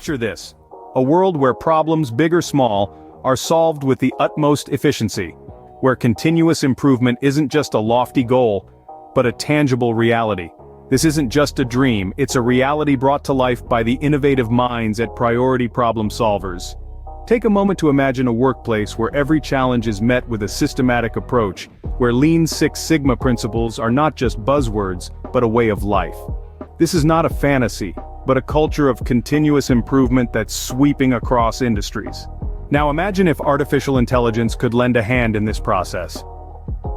Picture this: a world where problems, big or small, are solved with the utmost efficiency, where continuous improvement isn't just a lofty goal, but a tangible reality. This isn't just a dream, it's a reality brought to life by the innovative minds at Priority Problem Solvers. Take a moment to imagine a workplace where every challenge is met with a systematic approach, where Lean Six Sigma principles are not just buzzwords, but a way of life. This is not a fantasy, but a culture of continuous improvement that's sweeping across industries. Now imagine if artificial intelligence could lend a hand in this process.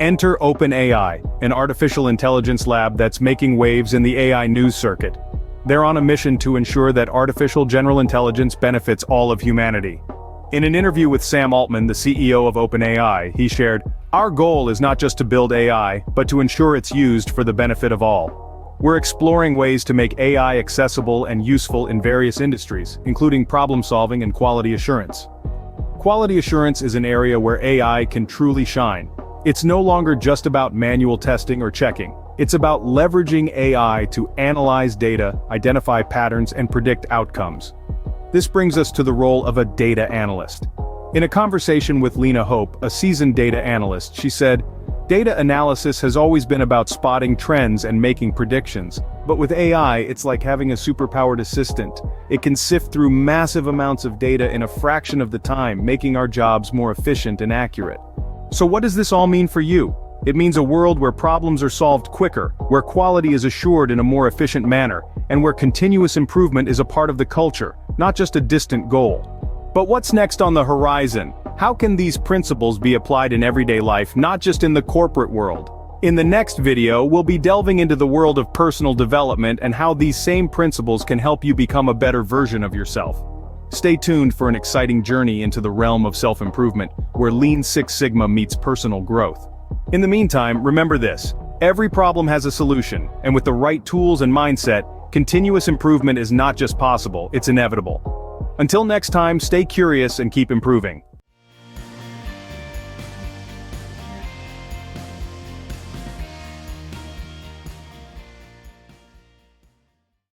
Enter OpenAI, an artificial intelligence lab that's making waves in the AI news circuit. They're on a mission to ensure that artificial general intelligence benefits all of humanity. In an interview with Sam Altman, the CEO of OpenAI, he shared, "Our goal is not just to build AI, but to ensure it's used for the benefit of all. We're exploring ways to make AI accessible and useful in various industries, including problem solving and quality assurance." Quality assurance is an area where AI can truly shine. It's no longer just about manual testing or checking. It's about leveraging AI to analyze data, identify patterns, and predict outcomes. This brings us to the role of a data analyst. In a conversation with Lena Hope, a seasoned data analyst, she said, "Data analysis has always been about spotting trends and making predictions. But with AI, it's like having a superpowered assistant. It can sift through massive amounts of data in a fraction of the time, making our jobs more efficient and accurate." So what does this all mean for you? It means a world where problems are solved quicker, where quality is assured in a more efficient manner, and where continuous improvement is a part of the culture, not just a distant goal. But what's next on the horizon? How can these principles be applied in everyday life, not just in the corporate world? In the next video, we'll be delving into the world of personal development and how these same principles can help you become a better version of yourself. Stay tuned for an exciting journey into the realm of self-improvement, where Lean Six Sigma meets personal growth. In the meantime, remember this: every problem has a solution, and with the right tools and mindset, continuous improvement is not just possible, it's inevitable. Until next time, stay curious and keep improving.